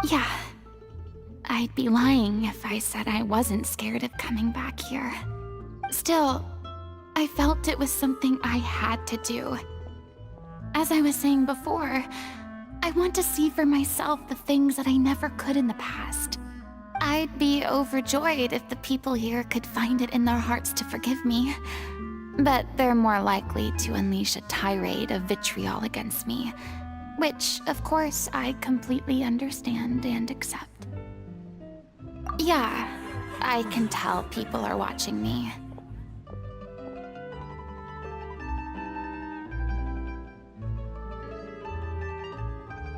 Yeah. I'd be lying if I said I wasn't scared of coming back here. Still, I felt it was something I had to do. As I was saying before, I want to see for myself the things that I never could in the past. I'd be overjoyed if the people here could find it in their hearts to forgive me. But they're more likely to unleash a tirade of vitriol against me, which, of course, I completely understand and accept. Yeah, I can tell people are watching me.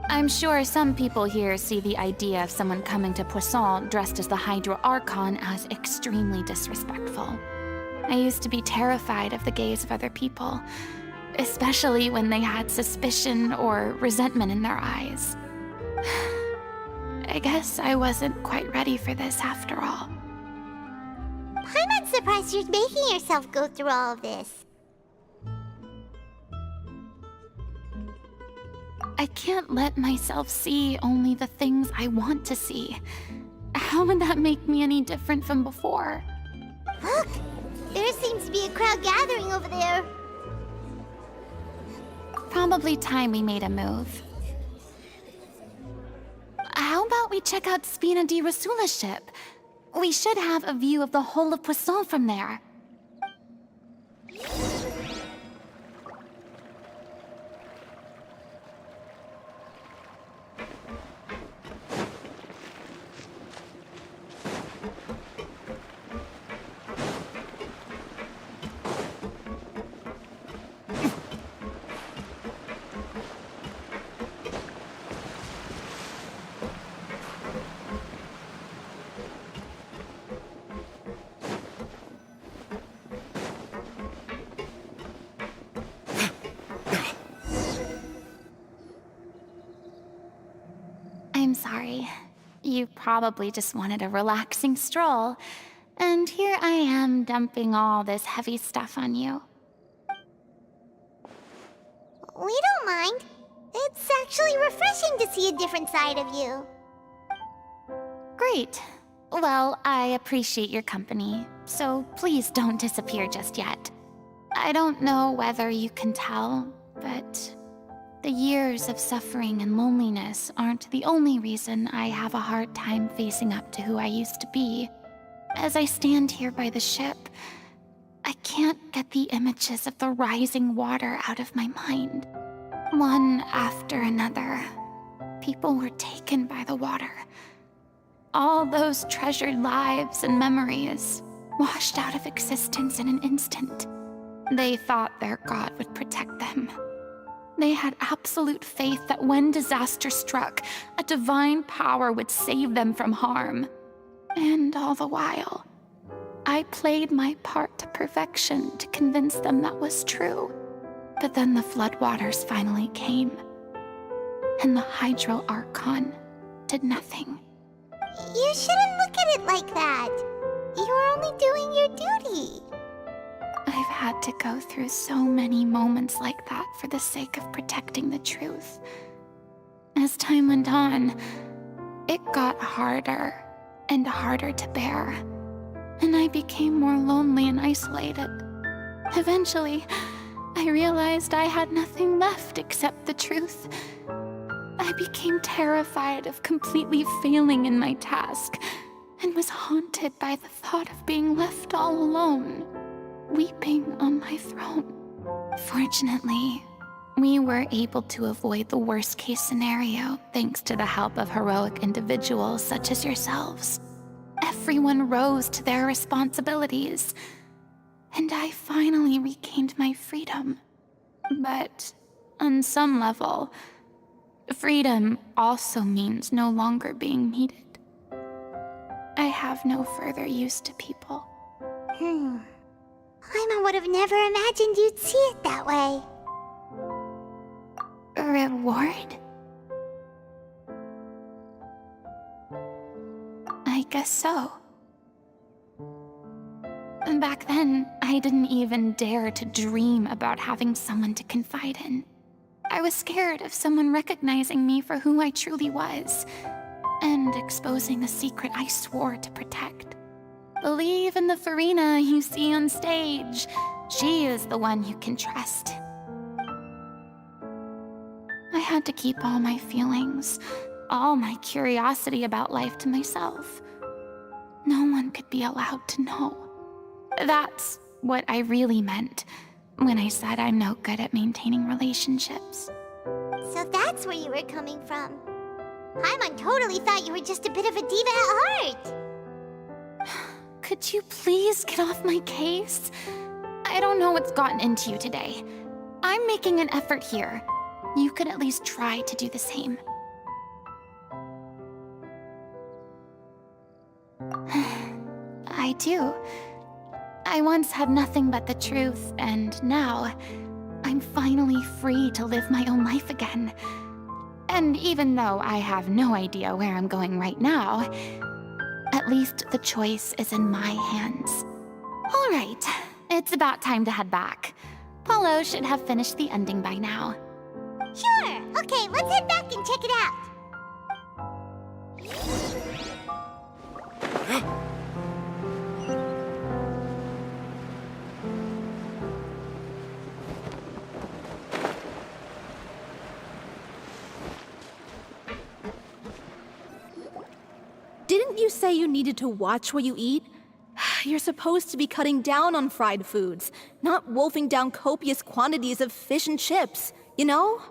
I'm sure some people here see the idea of someone coming to Poisson dressed as the Hydro Archon as extremely disrespectful. I used to be terrified of the gaze of other people, especially when they had suspicion or resentment in their eyes. I guess I wasn't quite ready for this after all. I'm not surprised you're making yourself go through all of this. I can't let myself see only the things I want to see. How would that make me any different from before? Look! There seems to be a crowd gathering over there. Probably time we made a move. How about we check out Spina di Rasula's ship? We should have a view of the whole of Poisson from there. I'm sorry. You probably just wanted a relaxing stroll, and here I am dumping all this heavy stuff on you. We don't mind. It's actually refreshing to see a different side of you. Great. Well, I appreciate your company, so please don't disappear just yet. I don't know whether you can tell, but the years of suffering and loneliness aren't the only reason I have a hard time facing up to who I used to be. As I stand here by the ship, I can't get the images of the rising water out of my mind. One after another, people were taken by the water. All those treasured lives and memories washed out of existence in an instant. They thought their god would protect them. They had absolute faith that when disaster struck, a divine power would save them from harm. And all the while, I played my part to perfection to convince them that was true. But then the floodwaters finally came, and the Hydro Archon did nothing. You shouldn't look at it like that. You're only doing your duty. I've had to go through so many moments like that for the sake of protecting the truth. As time went on, it got harder and harder to bear, and I became more lonely and isolated. Eventually, I realized I had nothing left except the truth. I became terrified of completely failing in my task, and was haunted by the thought of being left all alone, weeping on my throne. Fortunately, we were able to avoid the worst-case scenario thanks to the help of heroic individuals such as yourselves. Everyone rose to their responsibilities, and I finally regained my freedom. But on some level, freedom also means no longer being needed. I have no further use to people. Paimon would have never imagined you'd see it that way. A reward? I guess so. Back then, I didn't even dare to dream about having someone to confide in. I was scared of someone recognizing me for who I truly was. and exposing a secret I swore to protect. Believe in the Farina you see on stage. She is the one you can trust. I had to keep all my feelings, all my curiosity about life to myself. No one could be allowed to know. That's what I really meant when I said I'm no good at maintaining relationships. So that's where you were coming from. Paimon totally thought you were just a bit of a diva at heart. Could you please get off my case? I don't know what's gotten into you today. I'm making an effort here. You could at least try to do the same. I do. I once had nothing but the truth, and now I'm finally free to live my own life again. And even though I have no idea where I'm going right now, at least the choice is in my hands. All right, it's about time to head back. Paulo should have finished the ending by now. Sure. Okay, let's head back and check it out. Didn't you say you needed to watch what you eat? You're supposed to be cutting down on fried foods, not wolfing down copious quantities of fish and chips, you know?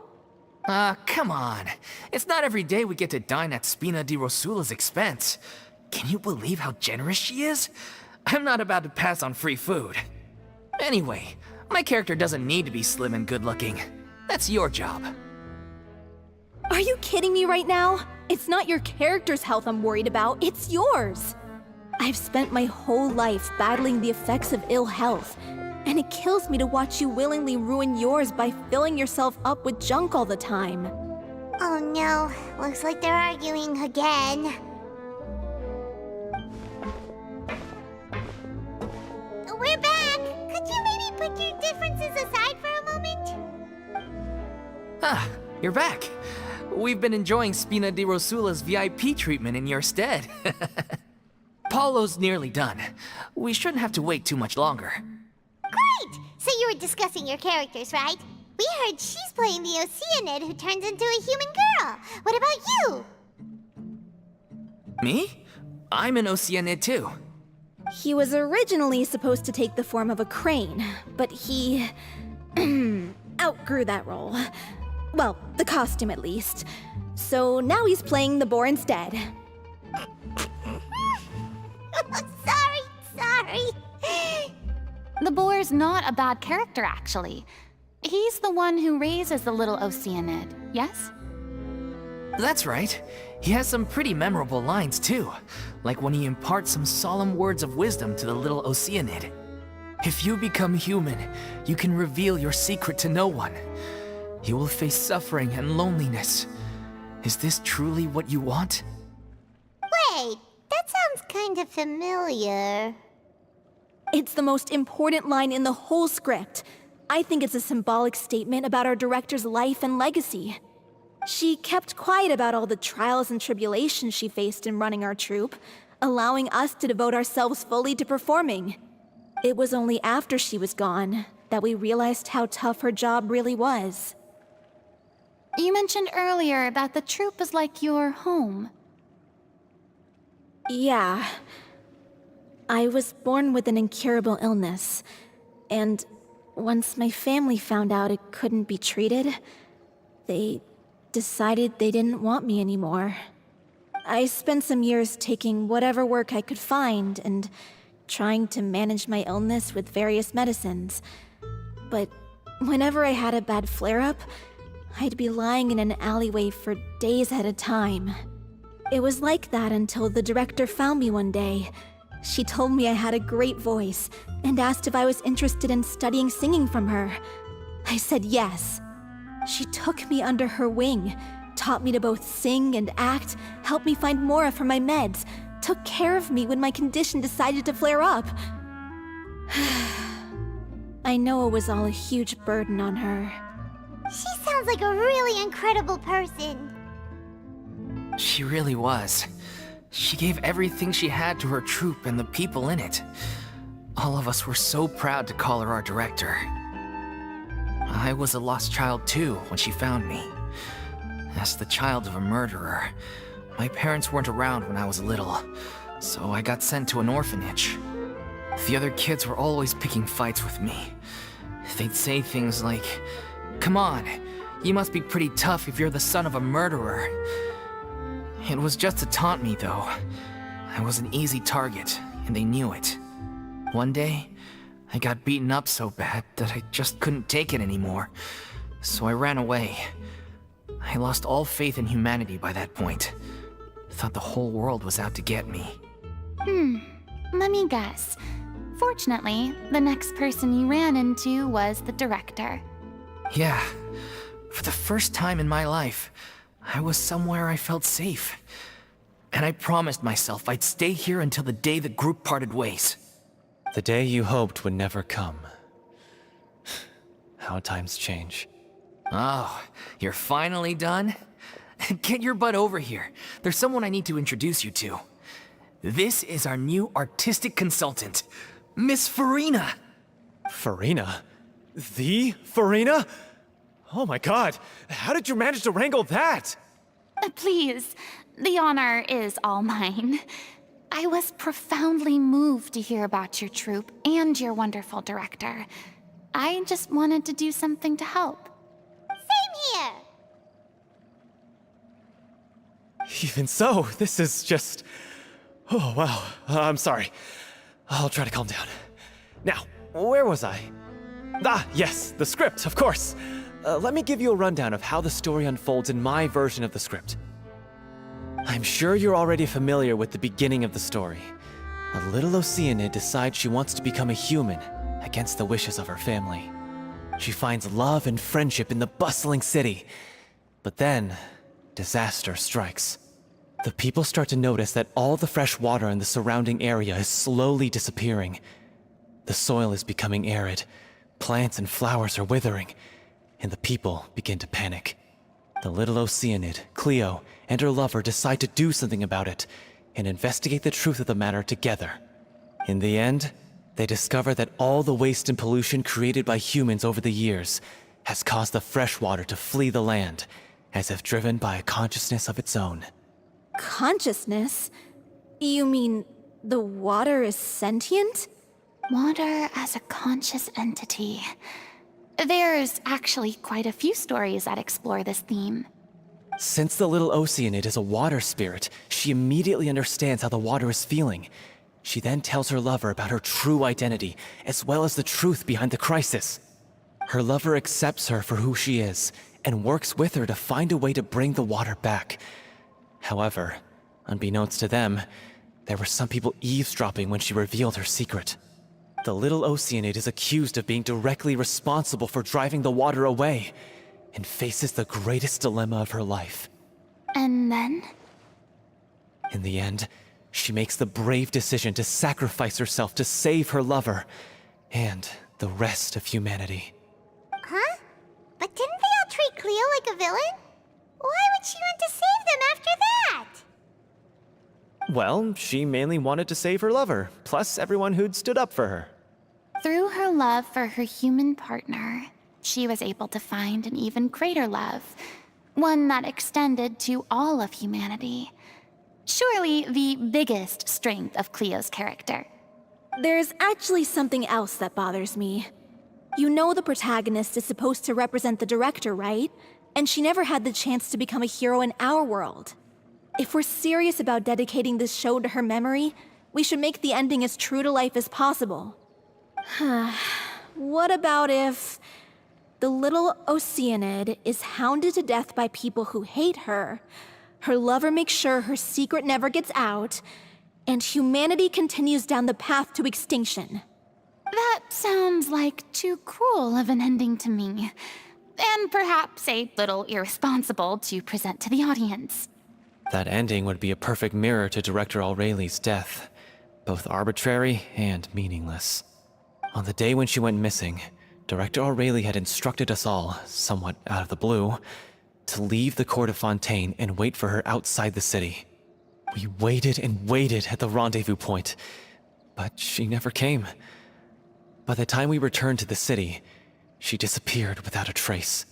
Come on. It's not every day we get to dine at Spina di Rosula's expense. Can you believe how generous she is? I'm not about to pass on free food. Anyway, my character doesn't need to be slim and good-looking. That's your job. Are you kidding me right now? It's not your character's health I'm worried about, it's yours. I've spent my whole life battling the effects of ill health, and it kills me to watch you willingly ruin yours by filling yourself up with junk all the time. Oh no, looks like they're arguing again. We're back! Could you maybe put your differences aside for a moment? Ah, you're back. We've been enjoying Spina di Rosula's VIP treatment in your stead. Paulo's nearly done. We shouldn't have to wait too much longer. Great! So you were discussing your characters, right? We heard she's playing the Oceanid who turns into a human girl. What about you? Me? I'm an Oceanid too. He was originally supposed to take the form of a crane, but he outgrew that role. Well, the costume at least. So now he's playing the boar instead. Sorry. The boar's not a bad character, actually. He's the one who raises the little Oceanid, yes? That's right. He has some pretty memorable lines too, like when he imparts some solemn words of wisdom to the little Oceanid. If you become human, you can reveal your secret to no one. You will face suffering and loneliness. Is this truly what you want? Wait, that sounds kind of familiar. It's the most important line in the whole script. I think it's a symbolic statement about our director's life and legacy. She kept quiet about all the trials and tribulations she faced in running our troupe, allowing us to devote ourselves fully to performing. It was only after she was gone that we realized how tough her job really was. You mentioned earlier that the troupe is like your home. Yeah. I was born with an incurable illness, and once my family found out it couldn't be treated, they decided they didn't want me anymore. I spent some years taking whatever work I could find and trying to manage my illness with various medicines. But whenever I had a bad flare-up, I'd be lying in an alleyway for days at a time. It was like that until the director found me one day. She told me I had a great voice and asked if I was interested in studying singing from her. I said yes. She took me under her wing, taught me to both sing and act, helped me find Mora for my meds, took care of me when my condition decided to flare up. I know it was all a huge burden on her. She sounds like a really incredible person. She really was. She gave everything she had to her troupe and the people in it. All of us were so proud to call her our director. I was a lost child too when she found me. As the child of a murderer, my parents weren't around when I was little, so I got sent to an orphanage. The other kids were always picking fights with me. They'd say things like, "Come on, you must be pretty tough if you're the son of a murderer." It was just to taunt me, though. I was an easy target, and they knew it. One day, I got beaten up so bad that I just couldn't take it anymore, so I ran away. I lost all faith in humanity by that point. Thought the whole world was out to get me. Let me guess. Fortunately, the next person you ran into was the director. Yeah, for the first time in my life, I was somewhere I felt safe. And I promised myself I'd stay here until the day the group parted ways. The day you hoped would never come. How times change. Oh, you're finally done? Get your butt over here. There's someone I need to introduce you to. This is our new artistic consultant, Miss Farina. Farina? The Farina? Oh my god, how did you manage to wrangle that? Please, the honor is all mine. I was profoundly moved to hear about your troupe and your wonderful director. I just wanted to do something to help. Same here. Even so, this is just... Oh, wow. I'm sorry. I'll try to calm down. Now, where was I? Ah, yes, the script, of course. Let me give you a rundown of how the story unfolds in my version of the script. I'm sure you're already familiar with the beginning of the story. A little Oceanid decides she wants to become a human, against the wishes of her family. She finds love and friendship in the bustling city. But then, disaster strikes. The people start to notice that all the fresh water in the surrounding area is slowly disappearing. The soil is becoming arid, plants and flowers are withering, and the people begin to panic. The little Oceanid, Cleo, and her lover decide to do something about it and investigate the truth of the matter together. In the end, they discover that all the waste and pollution created by humans over the years has caused the fresh water to flee the land, as if driven by a consciousness of its own. Consciousness? You mean the water is sentient? Water as a conscious entity. There's actually quite a few stories that explore this theme. Since the little Oceanid is a water spirit, she immediately understands how the water is feeling. She then tells her lover about her true identity, as well as the truth behind the crisis. Her lover accepts her for who she is, and works with her to find a way to bring the water back. However, unbeknownst to them, there were some people eavesdropping when she revealed her secret. The little Oceanid is accused of being directly responsible for driving the water away, and faces the greatest dilemma of her life. And then? In the end, she makes the brave decision to sacrifice herself to save her lover, and the rest of humanity. Huh? But didn't they all treat Cleo like a villain? Why would she want to save them after that? Well, she mainly wanted to save her lover, plus everyone who'd stood up for her. Through her love for her human partner, she was able to find an even greater love, one that extended to all of humanity. Surely the biggest strength of Cleo's character. There's actually something else that bothers me. You know the protagonist is supposed to represent the director, right? And she never had the chance to become a hero in our world. If we're serious about dedicating this show to her memory, we should make the ending as true to life as possible. What about if the little Oceanid is hounded to death by people who hate her, her lover makes sure her secret never gets out, and humanity continues down the path to extinction? That sounds like too cruel of an ending to me. And perhaps a little irresponsible to present to the audience. That ending would be a perfect mirror to Director Aureli's death, both arbitrary and meaningless. On the day when she went missing, Director Aureli had instructed us all, somewhat out of the blue, to leave the court of Fontaine and wait for her outside the city. We waited and waited at the rendezvous point, but she never came. By the time we returned to the city, she disappeared without a trace.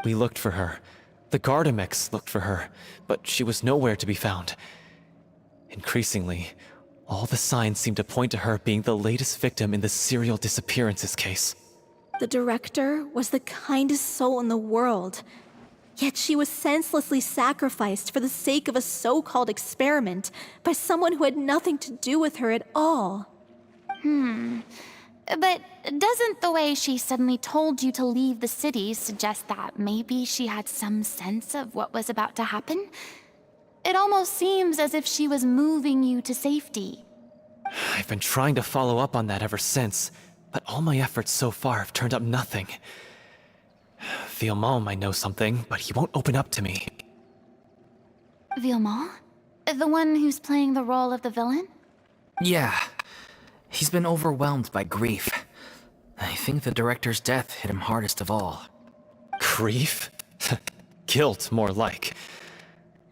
We looked for her. The Gardamex looked for her, but she was nowhere to be found. Increasingly, all the signs seemed to point to her being the latest victim in the serial disappearances case. The director was the kindest soul in the world, yet she was senselessly sacrificed for the sake of a so-called experiment by someone who had nothing to do with her at all. But doesn't the way she suddenly told you to leave the city suggest that maybe she had some sense of what was about to happen? It almost seems as if she was moving you to safety. I've been trying to follow up on that ever since, but all my efforts so far have turned up nothing. Villemont might know something, but he won't open up to me. Villemont? The one who's playing the role of the villain? Yeah. He's been overwhelmed by grief. I think the director's death hit him hardest of all. Grief? Guilt, more like.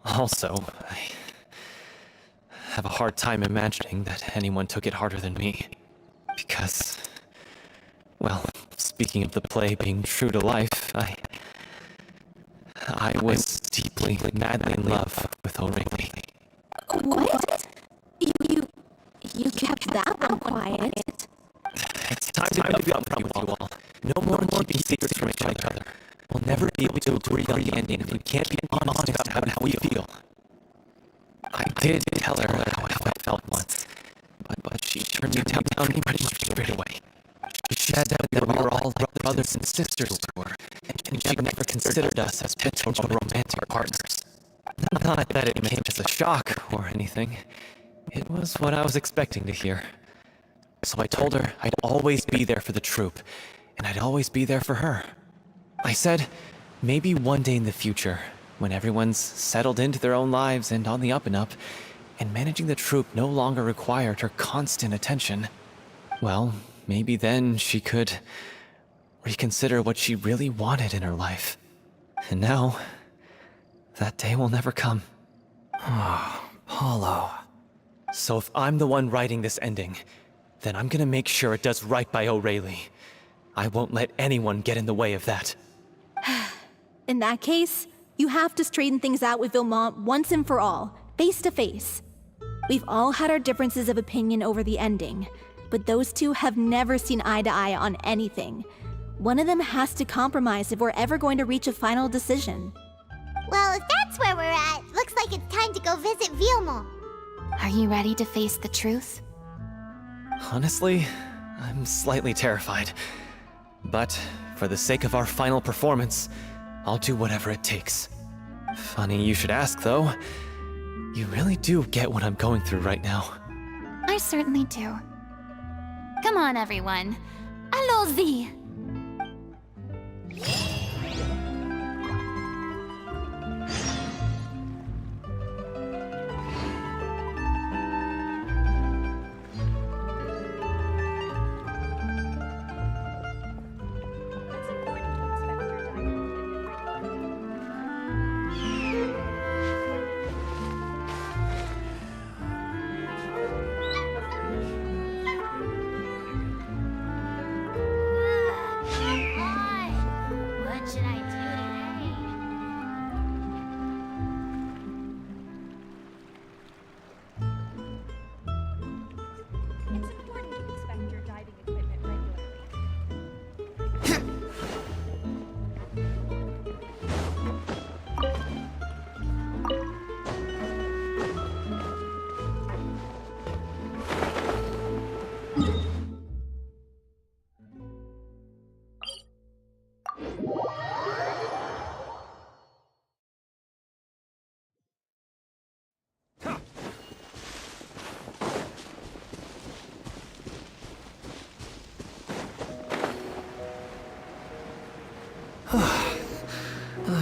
Also, I have a hard time imagining that anyone took it harder than me. Because, well, speaking of the play being true to life, I was deeply, madly in love with O'Reilly. What? You kept that one quiet. It's time to be up with you all. No more keeping secrets from each other. We'll never be able to agree on the ending if we can't be honest about how we feel. I did tell her how I felt once, but she turned me down pretty much straight away. She said that we were all like brothers and sisters to her, and she never considered us as potential romantic partners. Not that it came as a shock or anything. It was what I was expecting to hear. So I told her I'd always be there for the troupe, and I'd always be there for her. I said, maybe one day in the future, when everyone's settled into their own lives and on the up and up, and managing the troupe no longer required her constant attention, well, maybe then she could reconsider what she really wanted in her life. And now, that day will never come. Paulo. So if I'm the one writing this ending, then I'm gonna make sure it does right by O'Reilly. I won't let anyone get in the way of that. In that case, you have to straighten things out with Villemont once and for all, face to face. We've all had our differences of opinion over the ending, but those two have never seen eye to eye on anything. One of them has to compromise if we're ever going to reach a final decision. Well, if that's where we're at, looks like it's time to go visit Villemont. Are you ready to face the truth? Honestly, I'm slightly terrified. But for the sake of our final performance, I'll do whatever it takes. Funny you should ask, though. You really do get what I'm going through right now. I certainly do. Come on, everyone. Allons-y! What should I do today? It's important to inspect your diving equipment regularly.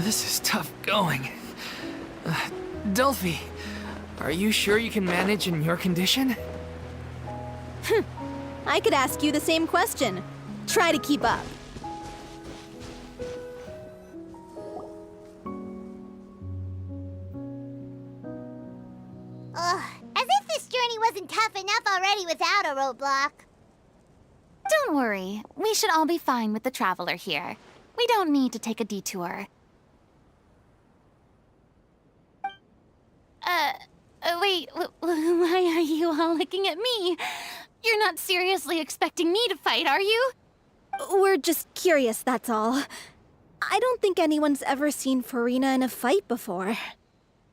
This is tough going. Delphi, are you sure you can manage in your condition? I could ask you the same question. Try to keep up. wasn't tough enough already without a roadblock. Don't worry. We should all be fine with the traveler here. We don't need to take a detour. Wait, why are you all looking at me? You're not seriously expecting me to fight, are you? We're just curious, that's all. I don't think anyone's ever seen Farina in a fight before.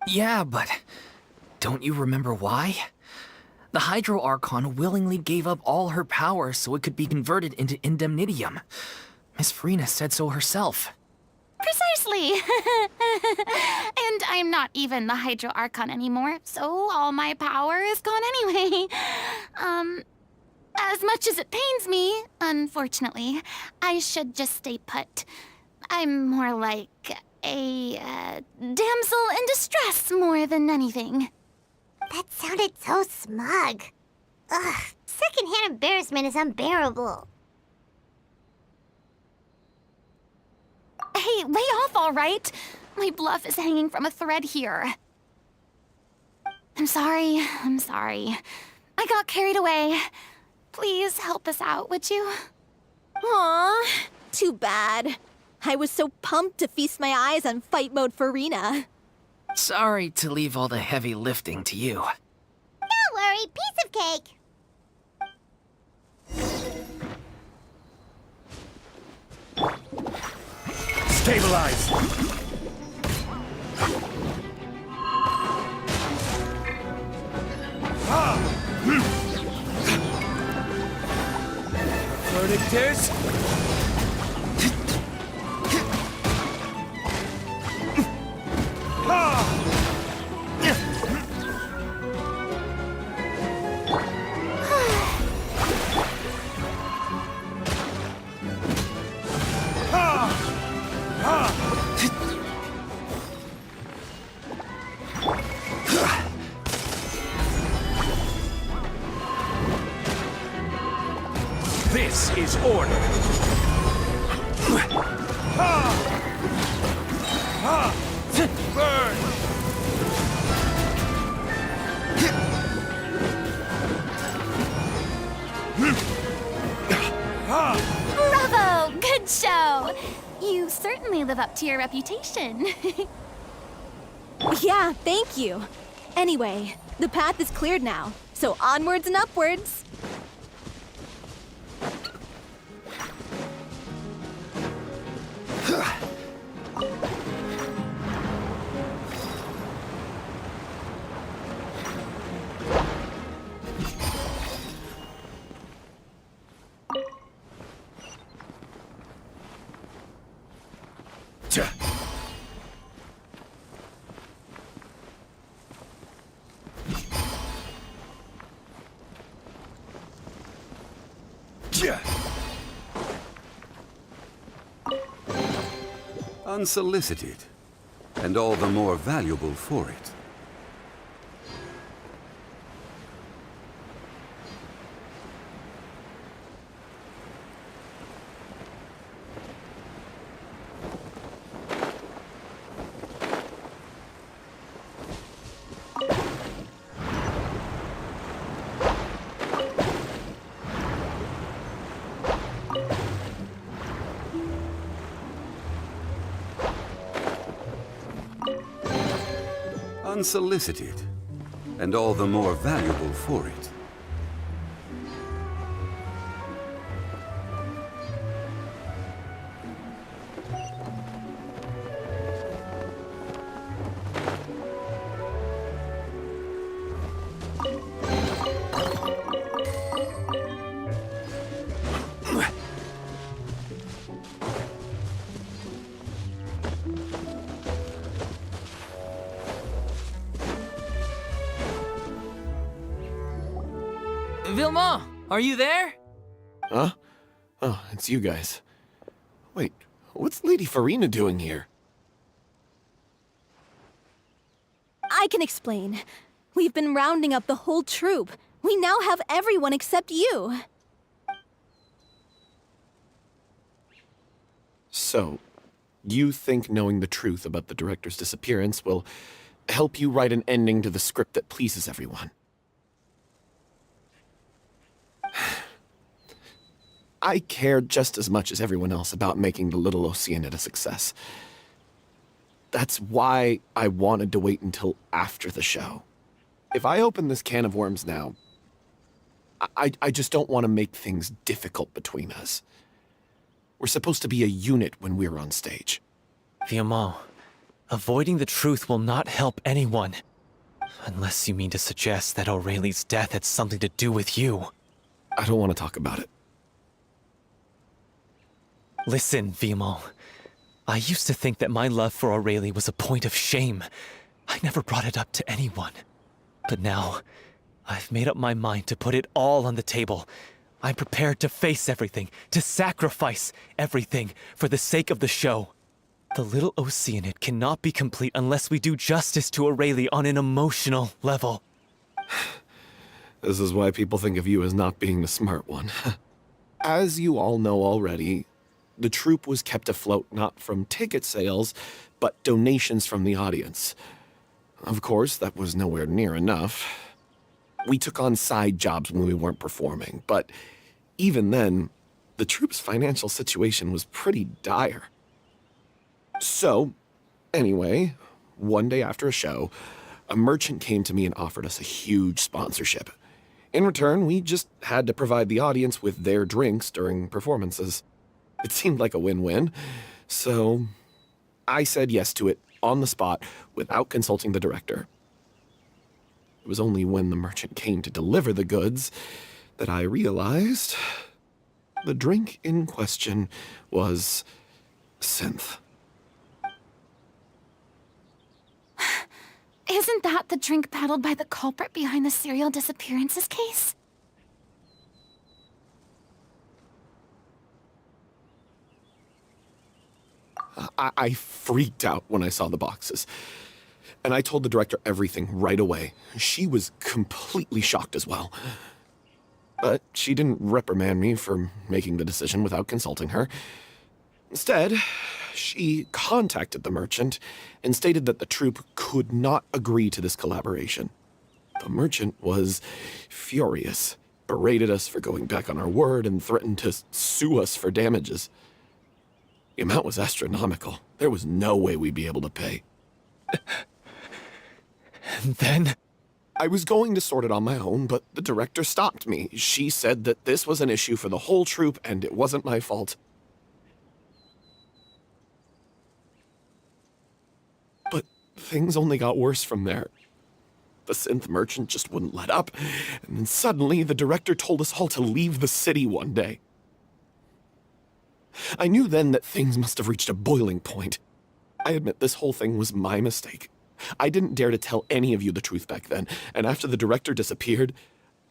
Yeah, but don't you remember why? The Hydro Archon willingly gave up all her power so it could be converted into Indemnitium. Miss Farina said so herself. Precisely! And I'm not even the Hydro Archon anymore, so all my power is gone anyway. As much as it pains me, unfortunately, I should just stay put. I'm more like a damsel in distress more than anything. That sounded so smug. Ugh, secondhand embarrassment is unbearable. Hey, lay off, all right? My bluff is hanging from a thread here. I'm sorry. I got carried away. Please help us out, would you? Aw, too bad. I was so pumped to feast my eyes on fight mode Farina. Sorry to leave all the heavy lifting to you. Don't worry, piece of cake. Stabilize! Verdict is... This is order. Burn! Bravo! Good show! You certainly live up to your reputation. Yeah, thank you. Anyway, the path is cleared now, so onwards and upwards. Unsolicited, and all the more valuable for it. Unsolicited, and all the more valuable for it. Vilma, are you there? Huh? Oh, it's you guys. Wait, what's Lady Farina doing here? I can explain. We've been rounding up the whole troop. We now have everyone except you. So, you think knowing the truth about the director's disappearance will help you write an ending to the script that pleases everyone? I care just as much as everyone else about making the little Oceanid a success. That's why I wanted to wait until after the show. If I open this can of worms now, I just don't want to make things difficult between us. We're supposed to be a unit when we're on stage. Viamant, avoiding the truth will not help anyone. Unless you mean to suggest that Aurelie's death had something to do with you. I don't want to talk about it. Listen, Viamant. I used to think that my love for Aurelie was a point of shame. I never brought it up to anyone. But now, I've made up my mind to put it all on the table. I'm prepared to face everything, to sacrifice everything for the sake of the show. The little Oceanid cannot be complete unless we do justice to Aurelie on an emotional level. This is why people think of you as not being the smart one. As you all know already, the troupe was kept afloat not from ticket sales, but donations from the audience. Of course, that was nowhere near enough. We took on side jobs when we weren't performing, but even then, the troupe's financial situation was pretty dire. So, anyway, one day after a show, a merchant came to me and offered us a huge sponsorship. In return, we just had to provide the audience with their drinks during performances. It seemed like a win-win, so I said yes to it on the spot without consulting the director. It was only when the merchant came to deliver the goods that I realized the drink in question was synth. Isn't that the drink peddled by the culprit behind the serial disappearances case? I freaked out when I saw the boxes. And I told the director everything right away. She was completely shocked as well. But she didn't reprimand me for making the decision without consulting her. Instead, she contacted the merchant and stated that the troupe could not agree to this collaboration. The merchant was furious, berated us for going back on our word, and threatened to sue us for damages. The amount was astronomical. There was no way we'd be able to pay. And then? I was going to sort it on my own, but the director stopped me. She said that this was an issue for the whole troupe, and it wasn't my fault. But things only got worse from there. The synth merchant just wouldn't let up, and then suddenly the director told us all to leave the city one day. I knew then that things must have reached a boiling point. I admit this whole thing was my mistake. I didn't dare to tell any of you the truth back then, and after the director disappeared,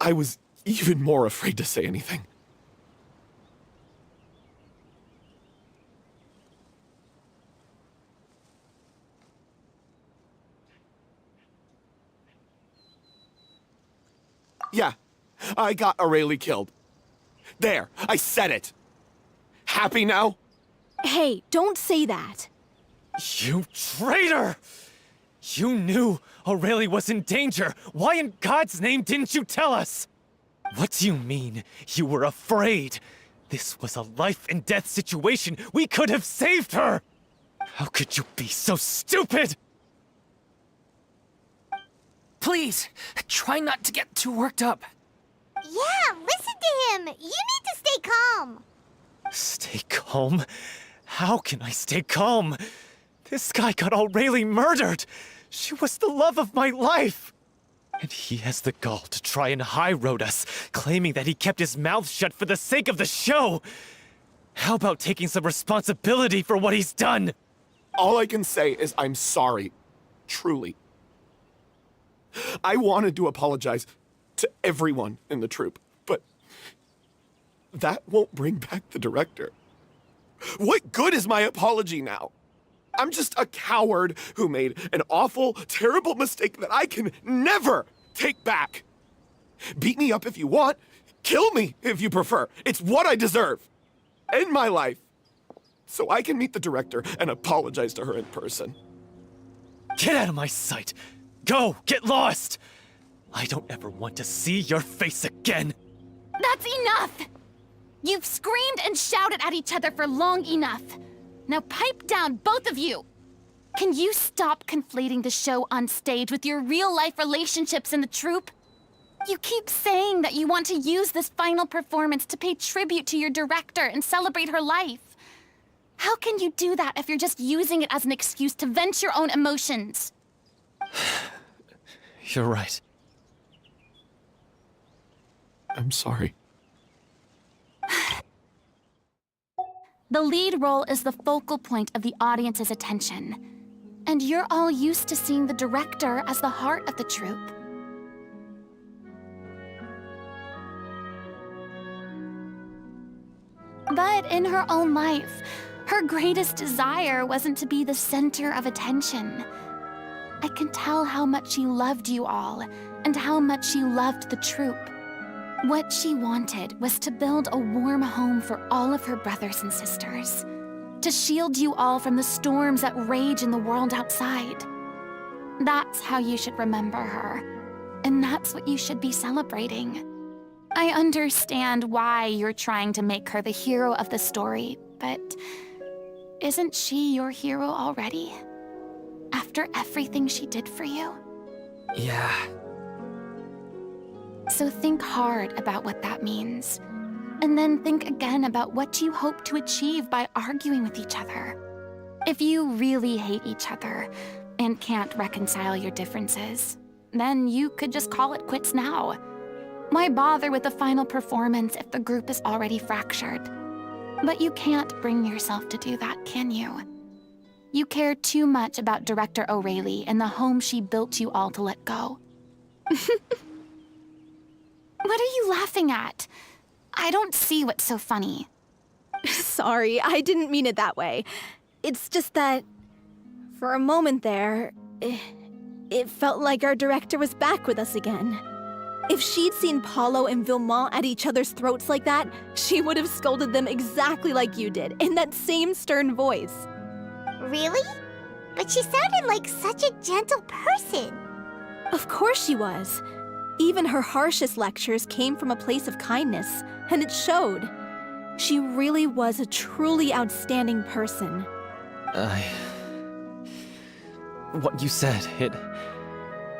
I was even more afraid to say anything. Yeah, I got Aurelie killed. There, I said it. Happy now? Hey, don't say that. You traitor! You knew Aurelie was in danger. Why in God's name didn't you tell us? What do you mean, you were afraid? This was a life and death situation. We could have saved her! How could you be so stupid? Please, try not to get too worked up. Yeah, listen to him. You need to stay calm. Stay calm? How can I stay calm? This guy got Aurelie murdered! She was the love of my life! And he has the gall to try and high-road us, claiming that he kept his mouth shut for the sake of the show! How about taking some responsibility for what he's done? All I can say is I'm sorry. Truly. I wanted to apologize to everyone in the troupe, but that won't bring back the director. What good is my apology now? I'm just a coward who made an awful, terrible mistake that I can never take back. Beat me up if you want. Kill me if you prefer. It's what I deserve. End my life. So I can meet the director and apologize to her in person. Get out of my sight! Go! Get lost! I don't ever want to see your face again! That's enough! You've screamed and shouted at each other for long enough. Now pipe down, both of you! Can you stop conflating the show on stage with your real-life relationships in the troupe? You keep saying that you want to use this final performance to pay tribute to your director and celebrate her life. How can you do that if you're just using it as an excuse to vent your own emotions? You're right. I'm sorry. The lead role is the focal point of the audience's attention. And you're all used to seeing the director as the heart of the troupe. But in her own life, her greatest desire wasn't to be the center of attention. I can tell how much she loved you all, and how much she loved the troupe. What she wanted was to build a warm home for all of her brothers and sisters. To shield you all from the storms that rage in the world outside. That's how you should remember her. And that's what you should be celebrating. I understand why you're trying to make her the hero of the story, but isn't she your hero already? After everything she did for you? Yeah. So think hard about what that means. And then think again about what you hope to achieve by arguing with each other. If you really hate each other and can't reconcile your differences, then you could just call it quits now. Why bother with the final performance if the group is already fractured? But you can't bring yourself to do that, can you? You care too much about Director O'Reilly and the home she built you all to let go. What are you laughing at? I don't see what's so funny. Sorry, I didn't mean it that way. It's just that, for a moment there, it felt like our director was back with us again. If she'd seen Paulo and Vilmont at each other's throats like that, she would have scolded them exactly like you did, in that same stern voice. Really? But she sounded like such a gentle person. Of course she was. Even her harshest lectures came from a place of kindness, and it showed. She really was a truly outstanding person. What you said, it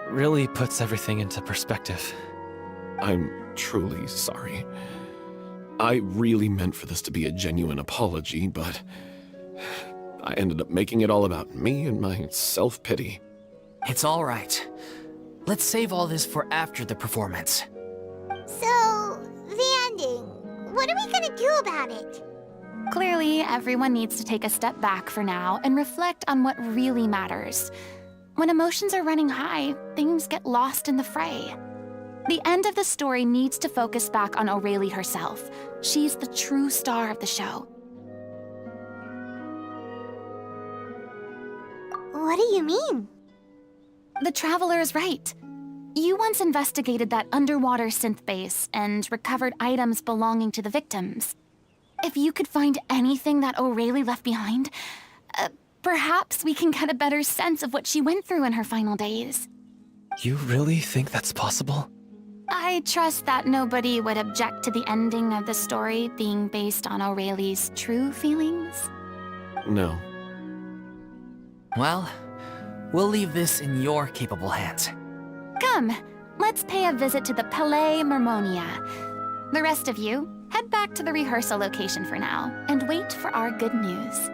really puts everything into perspective. I'm truly sorry. I really meant for this to be a genuine apology, but I ended up making it all about me and my self-pity. It's all right. Let's save all this for after the performance. So, the ending. What are we gonna do about it? Clearly, everyone needs to take a step back for now and reflect on what really matters. When emotions are running high, things get lost in the fray. The end of the story needs to focus back on O'Reilly herself. She's the true star of the show. What do you mean? The Traveler is right. You once investigated that underwater synth base and recovered items belonging to the victims. If you could find anything that O'Reilly left behind, perhaps we can get a better sense of what she went through in her final days. You really think that's possible? I trust that nobody would object to the ending of the story being based on O'Reilly's true feelings. No. Well, we'll leave this in your capable hands. Come, let's pay a visit to the Palais Marmonia. The rest of you, head back to the rehearsal location for now and wait for our good news.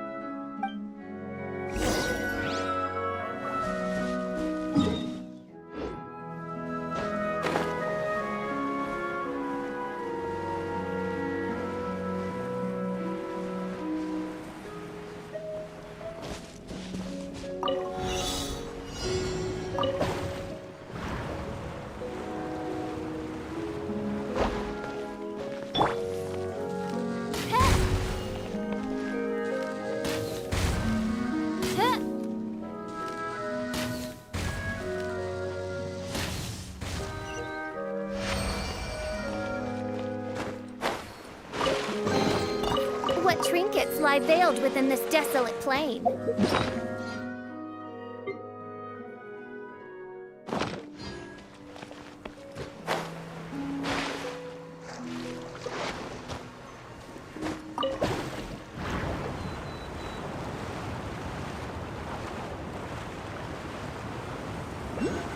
What trinkets lie veiled within this desolate plain? Huh?